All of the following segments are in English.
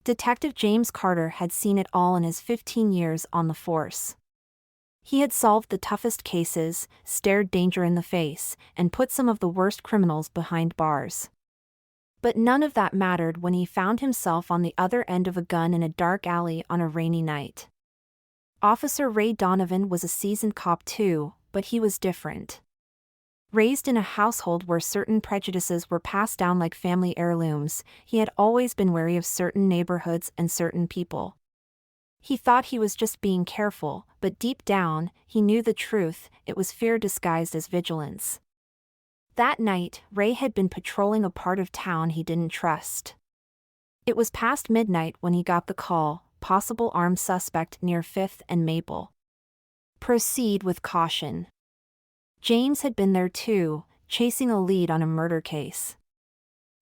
Detective James Carter had seen it all in his 15 years on the force. He had solved the toughest cases, stared danger in the face, and put some of the worst criminals behind bars. But none of that mattered when he found himself on the other end of a gun in a dark alley on a rainy night. Officer Ray Donovan was a seasoned cop too, but he was different. Raised in a household where certain prejudices were passed down like family heirlooms, he had always been wary of certain neighborhoods and certain people. He thought he was just being careful, but deep down, he knew the truth. It was fear disguised as vigilance. That night, Ray had been patrolling a part of town he didn't trust. It was past midnight when he got the call, possible armed suspect near 5th and Maple. Proceed with caution. James had been there too, chasing a lead on a murder case.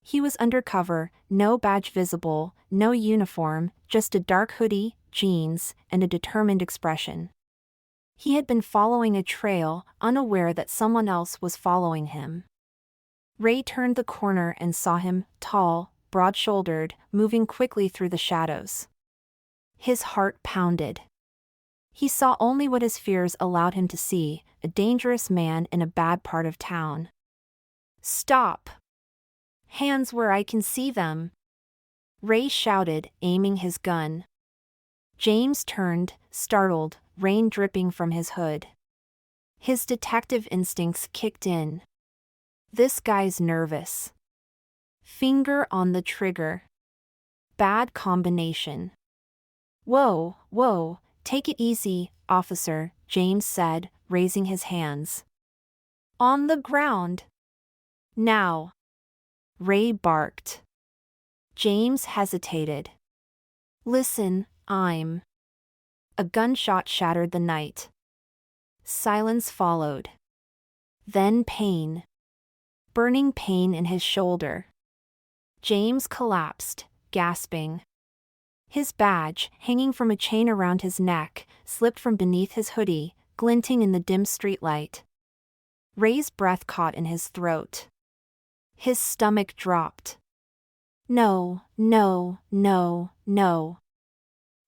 He was undercover, no badge visible, no uniform, just a dark hoodie, jeans, and a determined expression. He had been following a trail, unaware that someone else was following him. Ray turned the corner and saw him, tall, broad-shouldered, moving quickly through the shadows. His heart pounded. He saw only what his fears allowed him to see, a dangerous man in a bad part of town. "Stop! Hands where I can see them!" Ray shouted, aiming his gun. James turned, startled, rain dripping from his hood. His detective instincts kicked in. This guy's nervous. Finger on the trigger. Bad combination. "Whoa, whoa, take it easy, officer," James said, raising his hands. "On the ground. Now." Ray barked. James hesitated. "Listen, I'm..." A gunshot shattered the night. Silence followed. Then pain. Burning pain in his shoulder. James collapsed, gasping. His badge, hanging from a chain around his neck, slipped from beneath his hoodie, glinting in the dim streetlight. Ray's breath caught in his throat. His stomach dropped. No, no, no, no.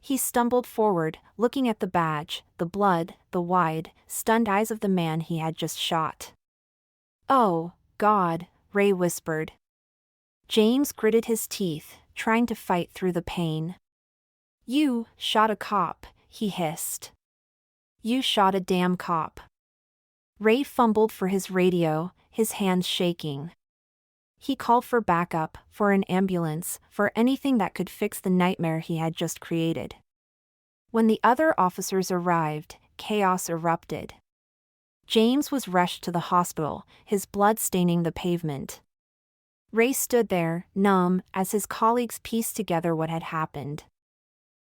He stumbled forward, looking at the badge, the blood, the wide, stunned eyes of the man he had just shot. "Oh, God," Ray whispered. James gritted his teeth, trying to fight through the pain. "You shot a cop," he hissed. "You shot a damn cop." Ray fumbled for his radio, his hands shaking. He called for backup, for an ambulance, for anything that could fix the nightmare he had just created. When the other officers arrived, chaos erupted. James was rushed to the hospital, his blood staining the pavement. Ray stood there, numb, as his colleagues pieced together what had happened.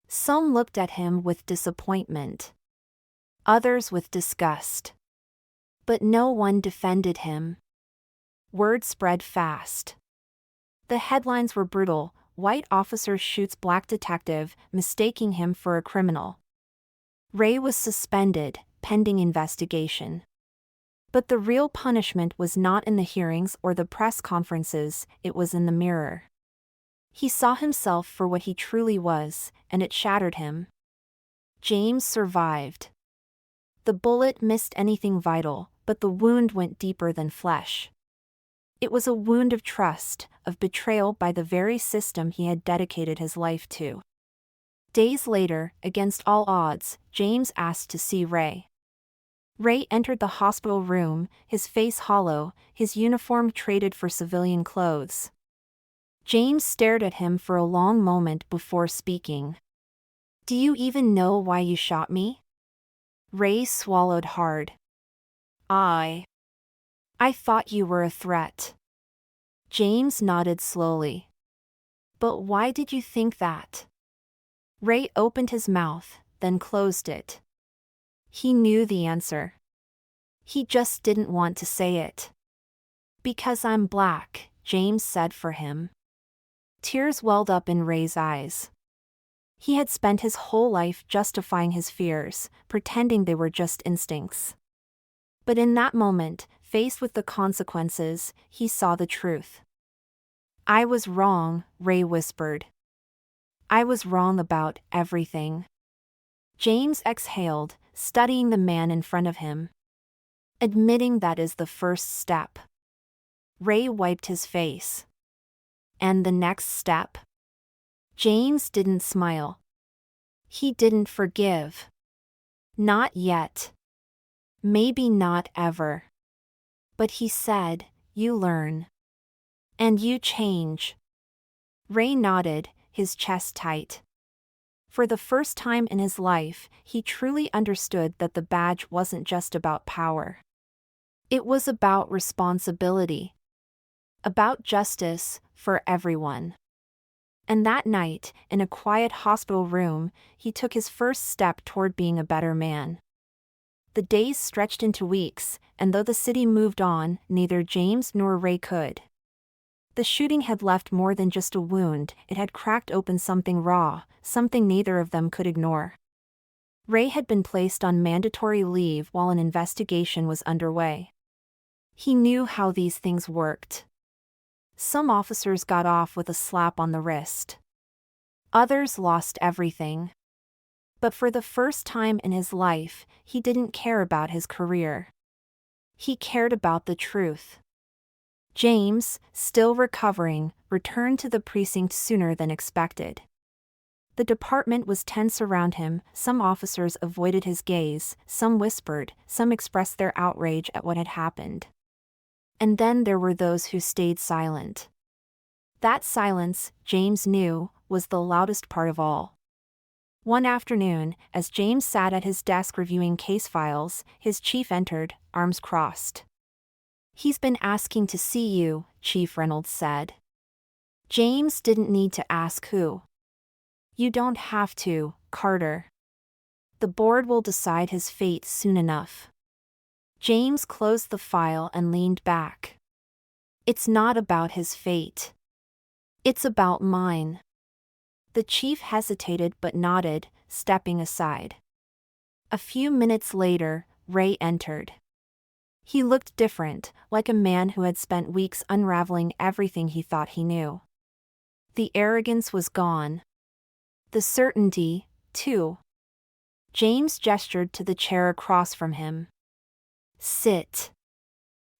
Some looked at him with disappointment. Others with disgust. But no one defended him. Word spread fast. The headlines were brutal: "White officer shoots black detective, mistaking him for a criminal." Ray was suspended, pending investigation. But the real punishment was not in the hearings or the press conferences, it was in the mirror. He saw himself for what he truly was, and it shattered him. James survived. The bullet missed anything vital, but the wound went deeper than flesh. It was a wound of trust, of betrayal by the very system he had dedicated his life to. Days later, against all odds, James asked to see Ray. Ray entered the hospital room, his face hollow, his uniform traded for civilian clothes. James stared at him for a long moment before speaking. "Do you even know why you shot me?" Ray swallowed hard. I thought you were a threat." James nodded slowly. "But why did you think that?" Ray opened his mouth, then closed it. He knew the answer. He just didn't want to say it. "Because I'm black," James said for him. Tears welled up in Ray's eyes. He had spent his whole life justifying his fears, pretending they were just instincts. But in that moment, faced with the consequences, he saw the truth. "I was wrong," Ray whispered. I was wrong about everything. James exhaled, studying the man in front of him. Admitting that is the first step. Ray wiped his face. And the next step? James didn't smile. He didn't forgive. Not yet. Maybe not ever. But he said, you learn. And you change. Ray nodded, his chest tight. For the first time in his life, he truly understood that the badge wasn't just about power. It was about responsibility. About justice, for everyone. And that night, in a quiet hospital room, he took his first step toward being a better man. The days stretched into weeks, and though the city moved on, neither James nor Ray could. The shooting had left more than just a wound, it had cracked open something raw, something neither of them could ignore. Ray had been placed on mandatory leave while an investigation was underway. He knew how these things worked. Some officers got off with a slap on the wrist. Others lost everything. But for the first time in his life, he didn't care about his career. He cared about the truth. James, still recovering, returned to the precinct sooner than expected. The department was tense around him, some officers avoided his gaze, some whispered, some expressed their outrage at what had happened. And then there were those who stayed silent. That silence, James knew, was the loudest part of all. One afternoon, as James sat at his desk reviewing case files, his chief entered, arms crossed. He's been asking to see you, Chief Reynolds said. James didn't need to ask who. You don't have to, Carter. The board will decide his fate soon enough. James closed the file and leaned back. It's not about his fate. It's about mine. The chief hesitated but nodded, stepping aside. A few minutes later, Ray entered. He looked different, like a man who had spent weeks unraveling everything he thought he knew. The arrogance was gone. The certainty, too. James gestured to the chair across from him. Sit.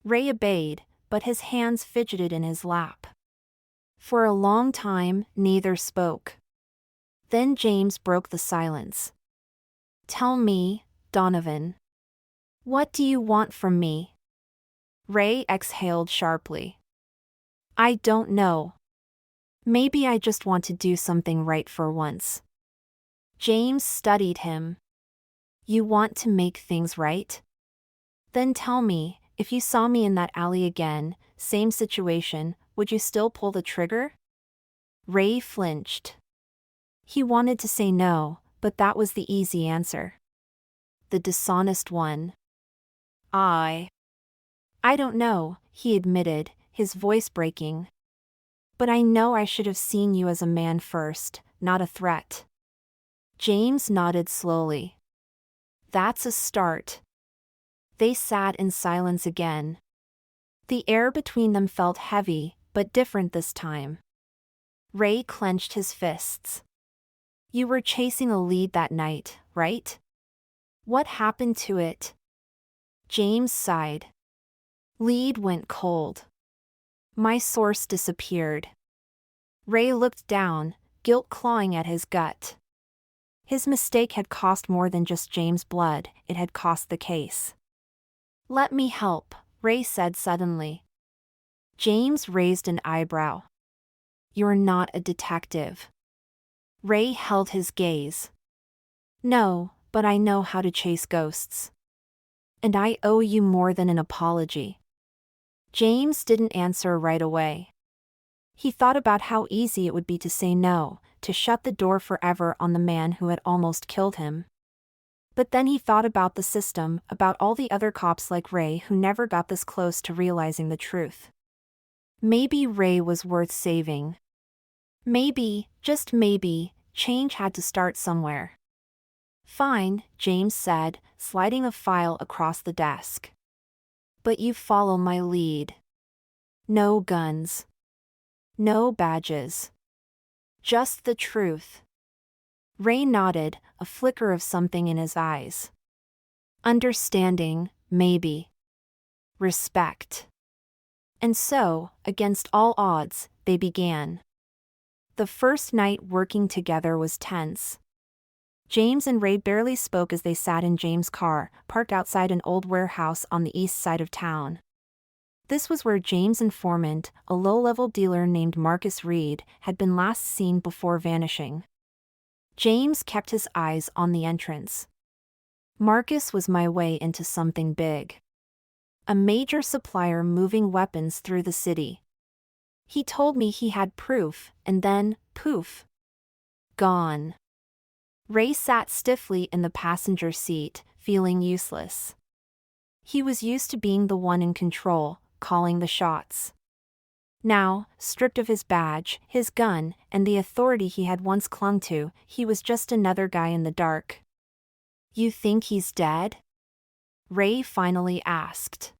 Ray obeyed, but his hands fidgeted in his lap. For a long time, neither spoke. Then James broke the silence. Tell me, Donovan. What do you want from me? Ray exhaled sharply. I don't know. Maybe I just want to do something right for once. James studied him. You want to make things right? Then tell me, if you saw me in that alley again, same situation, would you still pull the trigger? Ray flinched. He wanted to say no, but that was the easy answer. The dishonest one. I don't know, he admitted, his voice breaking. But I know I should have seen you as a man first, not a threat. James nodded slowly. That's a start. They sat in silence again. The air between them felt heavy, but different this time. Ray clenched his fists. You were chasing a lead that night, right? What happened to it? James sighed. Lead went cold. My source disappeared. Ray looked down, guilt clawing at his gut. His mistake had cost more than just James' blood, it had cost the case. Let me help, Ray said suddenly. James raised an eyebrow. You're not a detective. Ray held his gaze. No, but I know how to chase ghosts. And I owe you more than an apology. James didn't answer right away. He thought about how easy it would be to say no, to shut the door forever on the man who had almost killed him. But then he thought about the system, about all the other cops like Ray who never got this close to realizing the truth. Maybe Ray was worth saving. Maybe, just maybe, change had to start somewhere. Fine, James said, sliding a file across the desk. But you follow my lead. No guns. No badges. Just the truth. Ray nodded, a flicker of something in his eyes. Understanding, maybe. Respect. And so, against all odds, they began. The first night working together was tense. James and Ray barely spoke as they sat in James' car, parked outside an old warehouse on the east side of town. This was where James' informant, a low-level dealer named Marcus Reed, had been last seen before vanishing. James kept his eyes on the entrance. Marcus was my way into something big. A major supplier moving weapons through the city. He told me he had proof, and then, poof. Gone. Ray sat stiffly in the passenger seat, feeling useless. He was used to being the one in control, calling the shots. Now, stripped of his badge, his gun, and the authority he had once clung to, he was just another guy in the dark. You think he's dead? Ray finally asked.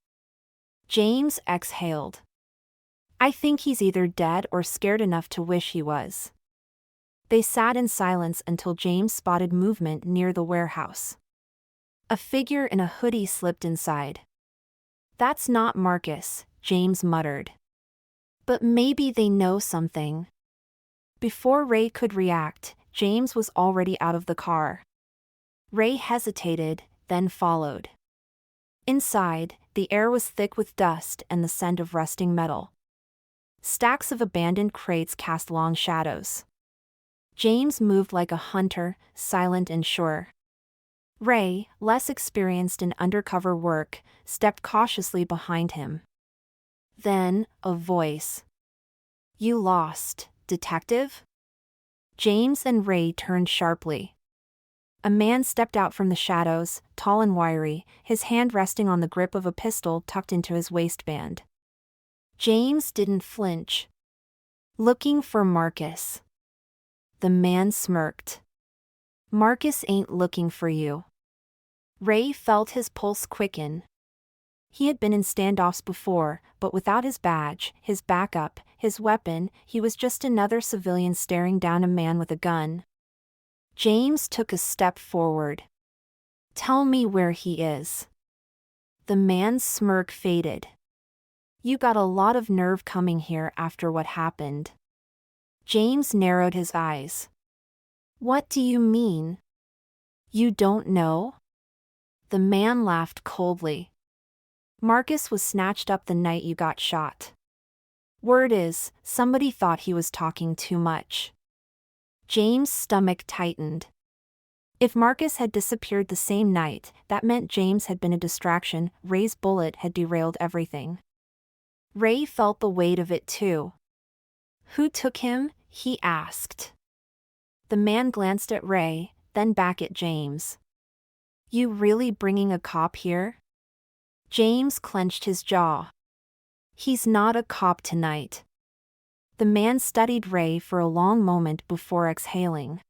James exhaled. I think he's either dead or scared enough to wish he was. They sat in silence until James spotted movement near the warehouse. A figure in a hoodie slipped inside. That's not Marcus, James muttered. But maybe they know something. Before Ray could react, James was already out of the car. Ray hesitated, then followed. Inside, the air was thick with dust and the scent of rusting metal. Stacks of abandoned crates cast long shadows. James moved like a hunter, silent and sure. Ray, less experienced in undercover work, stepped cautiously behind him. Then, a voice. You lost, detective? James and Ray turned sharply. A man stepped out from the shadows, tall and wiry, his hand resting on the grip of a pistol tucked into his waistband. James didn't flinch. Looking for Marcus. The man smirked. Marcus ain't looking for you. Ray felt his pulse quicken. He had been in standoffs before, but without his badge, his backup, his weapon, he was just another civilian staring down a man with a gun. James took a step forward. Tell me where he is. The man's smirk faded. You got a lot of nerve coming here after what happened. James narrowed his eyes. What do you mean? You don't know? The man laughed coldly. Marcus was snatched up the night you got shot. Word is, somebody thought he was talking too much. James' stomach tightened. If Marcus had disappeared the same night, that meant James had been a distraction. Ray's bullet had derailed everything. Ray felt the weight of it too. Who took him? He asked. The man glanced at Ray, then back at James. You really bringing a cop here? James clenched his jaw. He's not a cop tonight. The man studied Ray for a long moment before exhaling.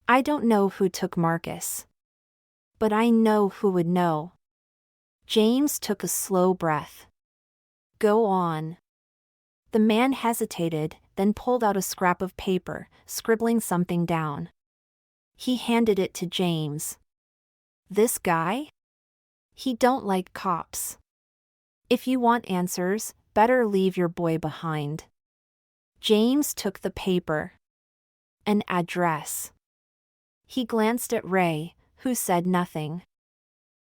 I don't know who took Marcus. But I know who would know. James took a slow breath. Go on. The man hesitated, then pulled out a scrap of paper, scribbling something down. He handed it to James. This guy? He don't like cops. If you want answers, better leave your boy behind. James took the paper. An address. He glanced at Ray, who said nothing.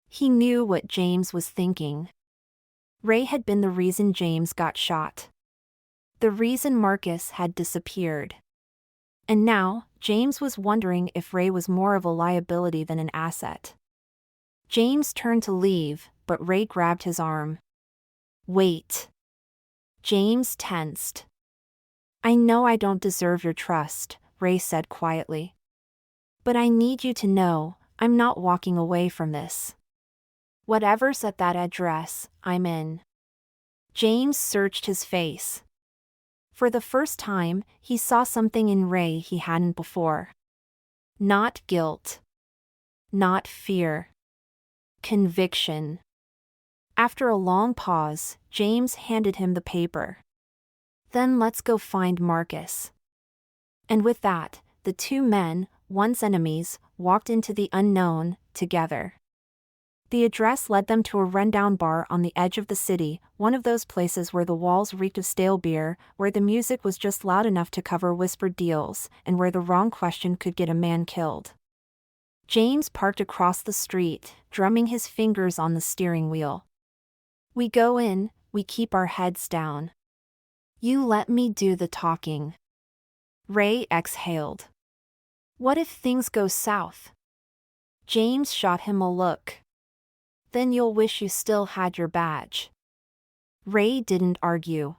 He knew what James was thinking. Ray had been the reason James got shot. The reason Marcus had disappeared. And now, James was wondering if Ray was more of a liability than an asset. James turned to leave, but Ray grabbed his arm. Wait. James tensed. I know I don't deserve your trust, Ray said quietly. But I need you to know, I'm not walking away from this. Whatever's at that address, I'm in. James searched his face. For the first time, he saw something in Ray he hadn't before. Not guilt. Not fear. Conviction. After a long pause, James handed him the paper. Then let's go find Marcus. And with that, the two men, once enemies, walked into the unknown, together. The address led them to a rundown bar on the edge of the city, one of those places where the walls reeked of stale beer, where the music was just loud enough to cover whispered deals, and where the wrong question could get a man killed. James parked across the street, drumming his fingers on the steering wheel. We go in, we keep our heads down. You let me do the talking. Ray exhaled. What if things go south? James shot him a look. Then you'll wish you still had your badge. Ray didn't argue.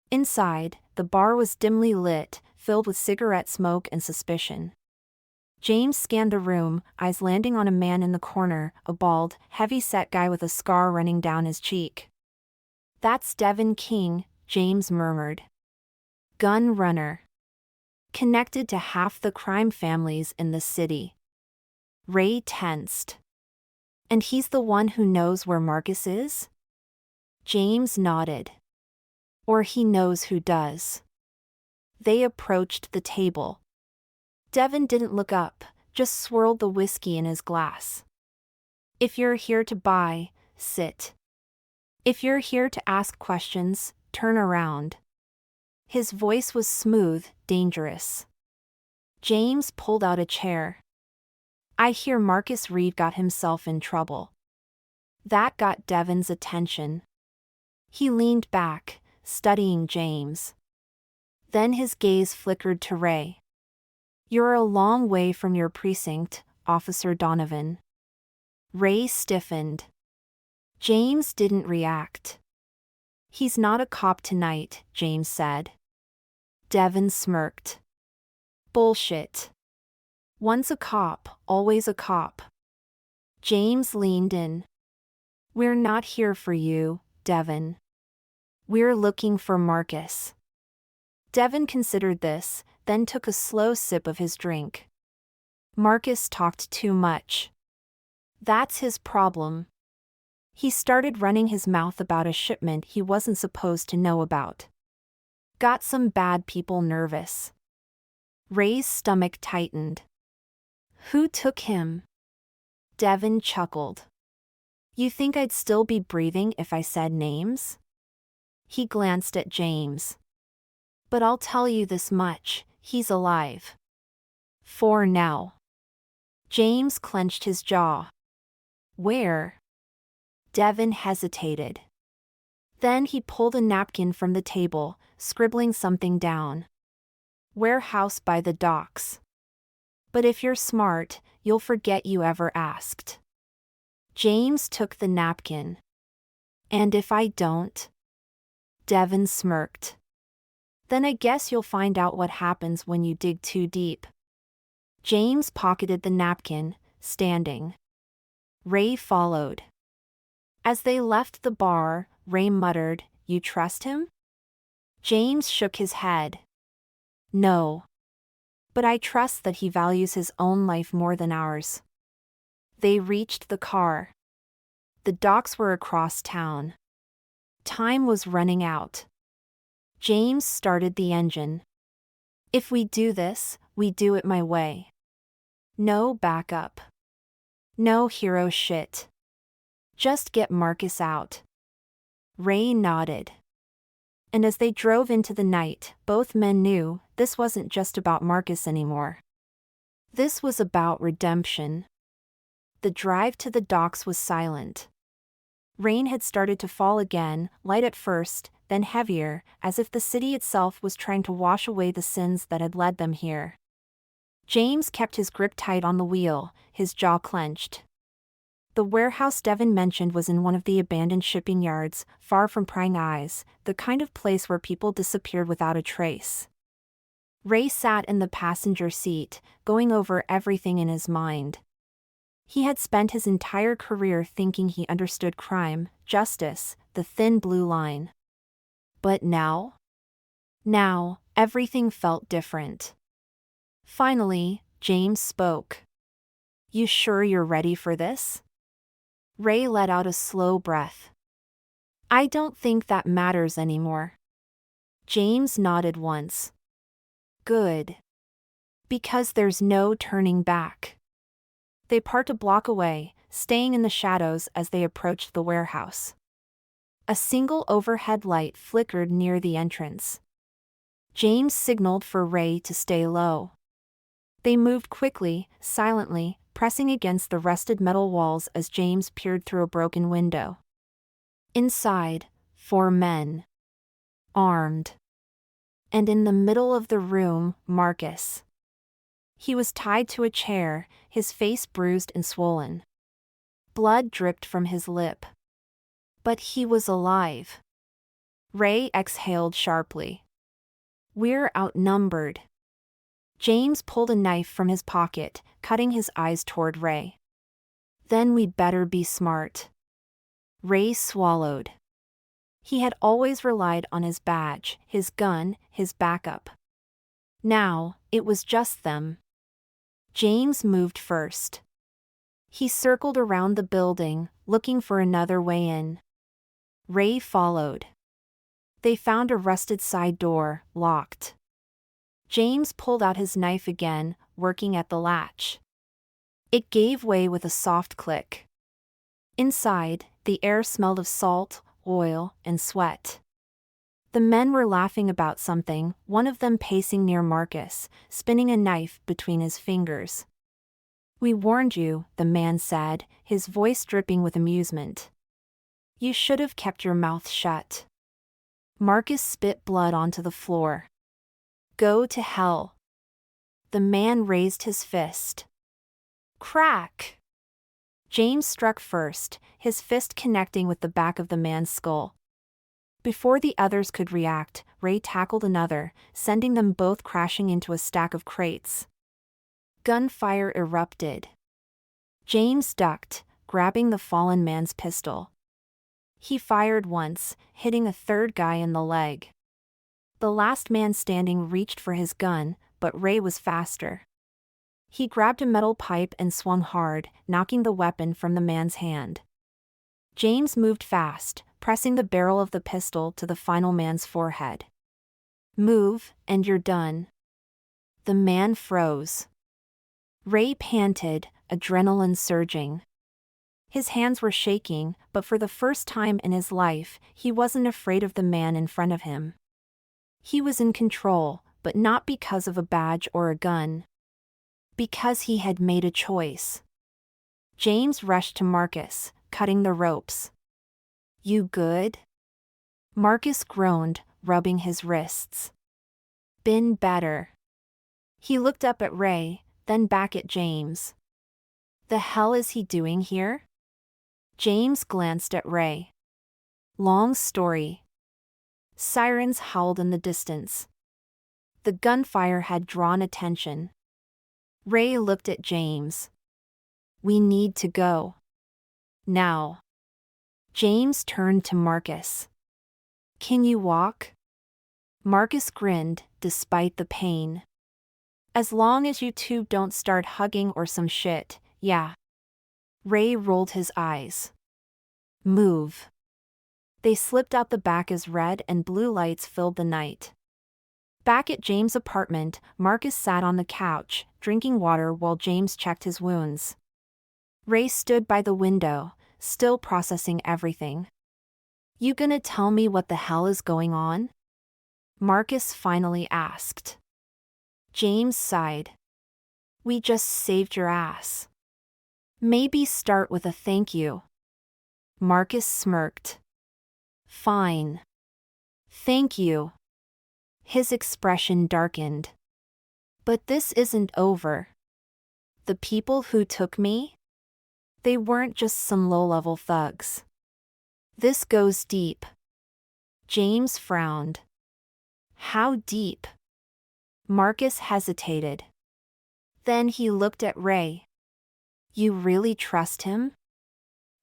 Inside, the bar was dimly lit, filled with cigarette smoke and suspicion. James scanned the room, eyes landing on a man in the corner, a bald, heavy-set guy with a scar running down his cheek. That's Devin King, James murmured. Gun runner. Connected to half the crime families in the city. Ray tensed. And he's the one who knows where Marcus is? James nodded. Or he knows who does. They approached the table. Devin didn't look up, just swirled the whiskey in his glass. If you're here to buy, sit. If you're here to ask questions, turn around. His voice was smooth, dangerous. James pulled out a chair. I hear Marcus Reed got himself in trouble. That got Devin's attention. He leaned back, studying James. Then his gaze flickered to Ray. You're a long way from your precinct, Officer Donovan. Ray stiffened. James didn't react. He's not a cop tonight, James said. Devin smirked. Bullshit. Once a cop, always a cop. James leaned in. We're not here for you, Devin. We're looking for Marcus. Devin considered this, then took a slow sip of his drink. Marcus talked too much. That's his problem. He started running his mouth about a shipment he wasn't supposed to know about. Got some bad people nervous. Ray's stomach tightened. Who took him? Devin chuckled. You think I'd still be breathing if I said names? He glanced at James. But I'll tell you this much, he's alive. For now. James clenched his jaw. Where? Devin hesitated. Then he pulled a napkin from the table, scribbling something down. Warehouse by the docks. But if you're smart, you'll forget you ever asked. James took the napkin. And if I don't? Devin smirked. Then I guess you'll find out what happens when you dig too deep. James pocketed the napkin, standing. Ray followed. As they left the bar, Ray muttered, You trust him? James shook his head. No. But I trust that he values his own life more than ours. They reached the car. The docks were across town. Time was running out. James started the engine. If we do this, we do it my way. No backup. No hero shit. Just get Marcus out. Ray nodded. And as they drove into the night, both men knew this wasn't just about Marcus anymore. This was about redemption. The drive to the docks was silent. Rain had started to fall again, light at first, then heavier, as if the city itself was trying to wash away the sins that had led them here. James kept his grip tight on the wheel, his jaw clenched. The warehouse Devin mentioned was in one of the abandoned shipping yards, far from prying eyes, the kind of place where people disappeared without a trace. Ray sat in the passenger seat, going over everything in his mind. He had spent his entire career thinking he understood crime, justice, the thin blue line. But now? Now, everything felt different. Finally, James spoke. You sure you're ready for this? Ray let out a slow breath. I don't think that matters anymore. James nodded once. Good. Because there's no turning back. They parked a block away, staying in the shadows as they approached the warehouse. A single overhead light flickered near the entrance. James signaled for Ray to stay low. They moved quickly, silently, pressing against the rusted metal walls as James peered through a broken window. Inside, 4 men. Armed. And in the middle of the room, Marcus. He was tied to a chair, his face bruised and swollen. Blood dripped from his lip. But he was alive. Ray exhaled sharply. We're outnumbered. James pulled a knife from his pocket, cutting his eyes toward Ray. Then we'd better be smart. Ray swallowed. He had always relied on his badge, his gun, his backup. Now, it was just them. James moved first. He circled around the building, looking for another way in. Ray followed. They found a rusted side door, locked. James pulled out his knife again, working at the latch. It gave way with a soft click. Inside, the air smelled of salt, oil, and sweat. The men were laughing about something, one of them pacing near Marcus, spinning a knife between his fingers. We warned you, the man said, his voice dripping with amusement. You should have kept your mouth shut. Marcus spit blood onto the floor. Go to hell. The man raised his fist. Crack! James struck first, his fist connecting with the back of the man's skull. Before the others could react, Ray tackled another, sending them both crashing into a stack of crates. Gunfire erupted. James ducked, grabbing the fallen man's pistol. He fired once, hitting a third guy in the leg. The last man standing reached for his gun, but Ray was faster. He grabbed a metal pipe and swung hard, knocking the weapon from the man's hand. James moved fast, pressing the barrel of the pistol to the final man's forehead. Move, and you're done. The man froze. Ray panted, adrenaline surging. His hands were shaking, but for the first time in his life, he wasn't afraid of the man in front of him. He was in control, but not because of a badge or a gun. Because he had made a choice. James rushed to Marcus, cutting the ropes. You good? Marcus groaned, rubbing his wrists. Been better. He looked up at Ray, then back at James. The hell is he doing here? James glanced at Ray. Long story. Sirens howled in the distance. The gunfire had drawn attention. Ray looked at James. We need to go. Now. James turned to Marcus. Can you walk? Marcus grinned, despite the pain. As long as you two don't start hugging or some shit, yeah. Ray rolled his eyes. Move. They slipped out the back as red and blue lights filled the night. Back at James' apartment, Marcus sat on the couch, drinking water while James checked his wounds. Ray stood by the window, still processing everything. You gonna tell me what the hell is going on? Marcus finally asked. James sighed. We just saved your ass. Maybe start with a thank you. Marcus smirked. Fine. Thank you. His expression darkened. But this isn't over. The people who took me? They weren't just some low-level thugs. This goes deep. James frowned. How deep? Marcus hesitated. Then he looked at Ray. You really trust him?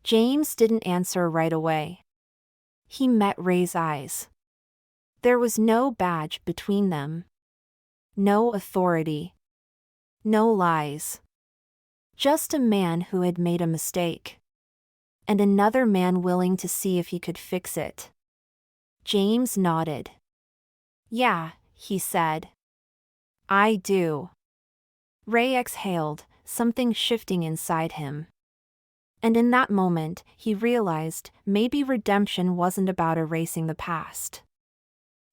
James didn't answer right away. He met Ray's eyes. There was no badge between them. No authority. No lies. Just a man who had made a mistake. And another man willing to see if he could fix it. James nodded. Yeah, he said. I do. Ray exhaled, something shifting inside him. And in that moment, he realized maybe redemption wasn't about erasing the past.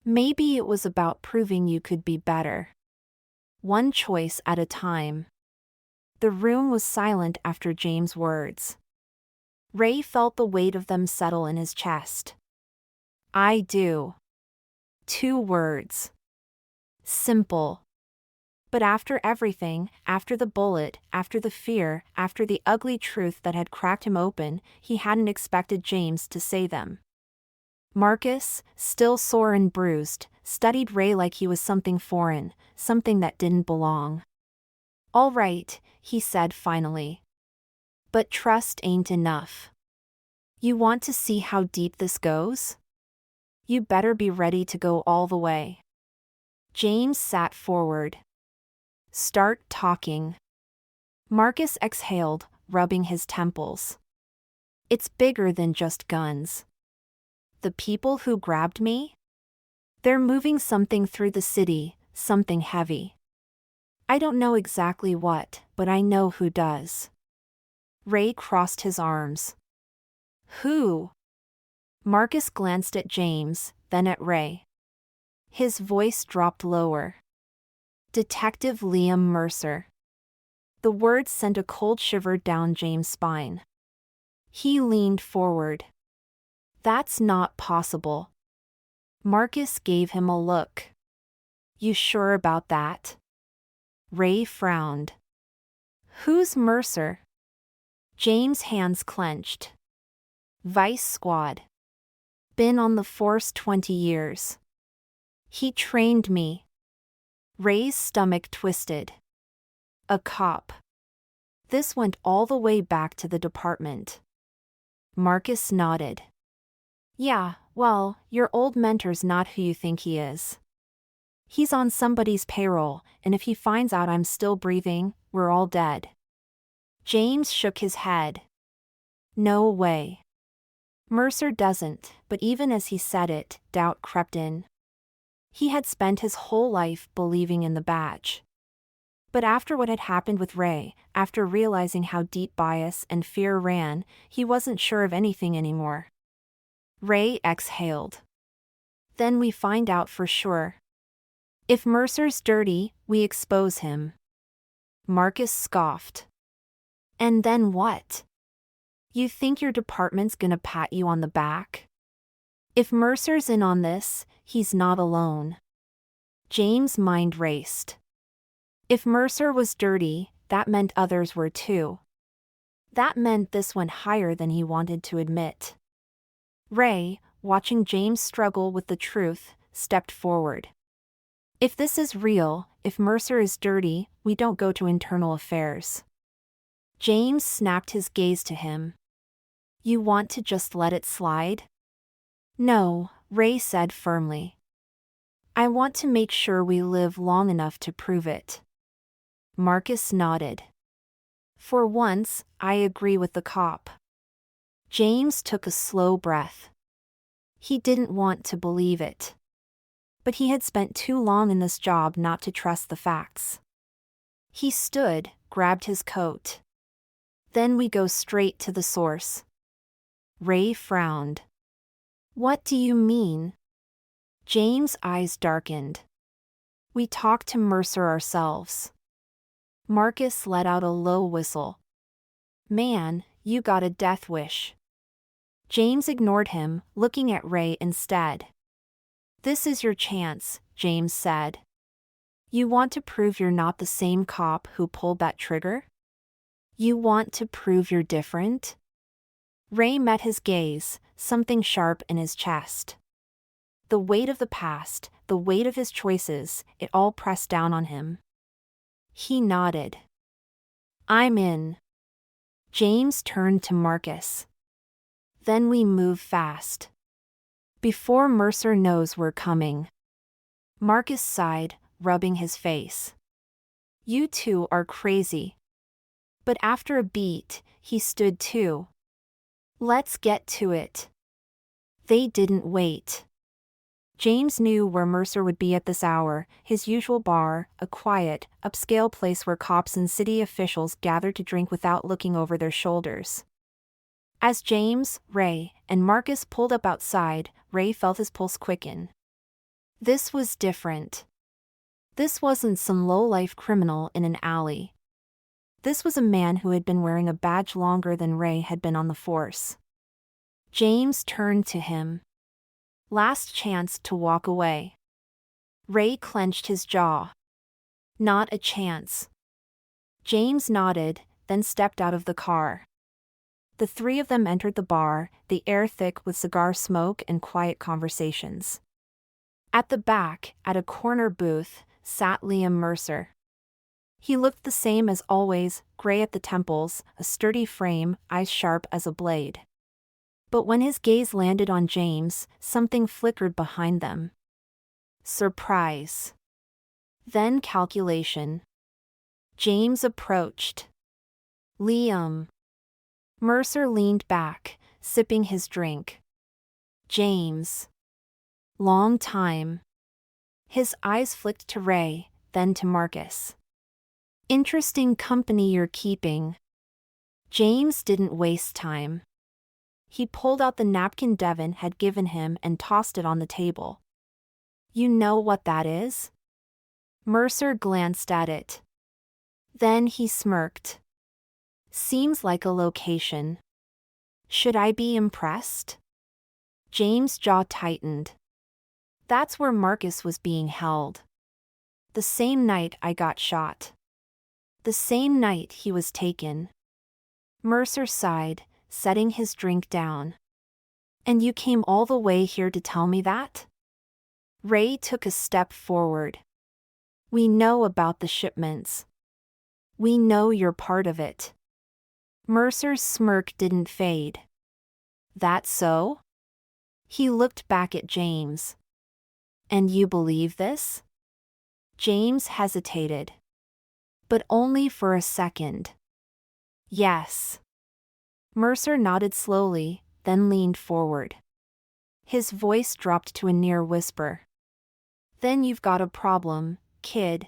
Maybe it was about proving you could be better. One choice at a time. The room was silent after James' words. Ray felt the weight of them settle in his chest. I do. 2 words. Simple. But after everything, after the bullet, after the fear, after the ugly truth that had cracked him open, he hadn't expected James to say them. Marcus, still sore and bruised, studied Ray like he was something foreign, something that didn't belong. All right, he said finally. But trust ain't enough. You want to see how deep this goes? You better be ready to go all the way. James sat forward. Start talking. Marcus exhaled, rubbing his temples. It's bigger than just guns. The people who grabbed me? They're moving something through the city, something heavy. I don't know exactly what, but I know who does. Ray crossed his arms. Who? Marcus glanced at James, then at Ray. His voice dropped lower. Detective Liam Mercer. The words sent a cold shiver down James' spine. He leaned forward. That's not possible. Marcus gave him a look. You sure about that? Ray frowned. Who's Mercer? James' hands clenched. Vice Squad. Been on the force 20 years. He trained me. Ray's stomach twisted. A cop. This went all the way back to the department. Marcus nodded. Yeah, well, your old mentor's not who you think he is. He's on somebody's payroll, and if he finds out I'm still breathing, we're all dead. James shook his head. No way. Mercer doesn't, but even as he said it, doubt crept in. He had spent his whole life believing in the badge. But after what had happened with Ray, after realizing how deep bias and fear ran, he wasn't sure of anything anymore. Ray exhaled. Then we find out for sure. If Mercer's dirty, we expose him. Marcus scoffed. And then what? You think your department's gonna pat you on the back? If Mercer's in on this, he's not alone. James' mind raced. If Mercer was dirty, that meant others were too. That meant this went higher than he wanted to admit. Ray, watching James struggle with the truth, stepped forward. If this is real, if Mercer is dirty, we don't go to internal affairs. James snapped his gaze to him. You want to just let it slide? No, Ray said firmly. I want to make sure we live long enough to prove it. Marcus nodded. For once, I agree with the cop. James took a slow breath. He didn't want to believe it. But he had spent too long in this job not to trust the facts. He stood, grabbed his coat. Then we go straight to the source. Ray frowned. What do you mean? James' eyes darkened. We talked to Mercer ourselves. Marcus let out a low whistle. Man, you got a death wish. James ignored him, looking at Ray instead. This is your chance, James said. You want to prove you're not the same cop who pulled that trigger? You want to prove you're different? Ray met his gaze, something sharp in his chest. The weight of the past, the weight of his choices, it all pressed down on him. He nodded. I'm in. James turned to Marcus. Then we move fast. Before Mercer knows we're coming. Marcus sighed, rubbing his face. You two are crazy. But after a beat, he stood too. Let's get to it. They didn't wait. James knew where Mercer would be at this hour, his usual bar, a quiet, upscale place where cops and city officials gathered to drink without looking over their shoulders. As James, Ray, and Marcus pulled up outside, Ray felt his pulse quicken. This was different. This wasn't some low-life criminal in an alley. This was a man who had been wearing a badge longer than Ray had been on the force. James turned to him. Last chance to walk away. Ray clenched his jaw. Not a chance. James nodded, then stepped out of the car. The three of them entered the bar, the air thick with cigar smoke and quiet conversations. At the back, at a corner booth, sat Liam Mercer. He looked the same as always, gray at the temples, a sturdy frame, eyes sharp as a blade. But when his gaze landed on James, something flickered behind them. Surprise. Then calculation. James approached. Liam. Mercer leaned back, sipping his drink. James. Long time. His eyes flicked to Ray, then to Marcus. Interesting company you're keeping. James didn't waste time. He pulled out the napkin Devon had given him and tossed it on the table. You know what that is? Mercer glanced at it. Then he smirked. Seems like a location. Should I be impressed? James' jaw tightened. That's where Marcus was being held. The same night I got shot. The same night he was taken. Mercer sighed, setting his drink down. And you came all the way here to tell me that? Ray took a step forward. We know about the shipments. We know you're part of it. Mercer's smirk didn't fade. That so? He looked back at James. And you believe this? James hesitated. But only for a second. Yes. Mercer nodded slowly, then leaned forward. His voice dropped to a near whisper. Then you've got a problem, kid.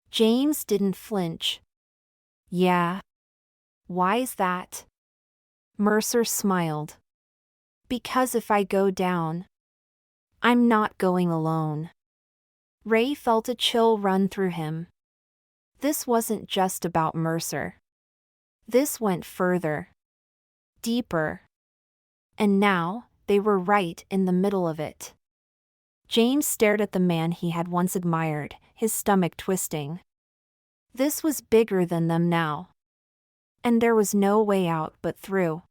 James didn't flinch. Yeah. Why's that? Mercer smiled. Because if I go down, I'm not going alone. Ray felt a chill run through him. This wasn't just about Mercer. This went further. Deeper. And now, they were right in the middle of it. James stared at the man he had once admired, his stomach twisting. This was bigger than them now. And there was no way out but through.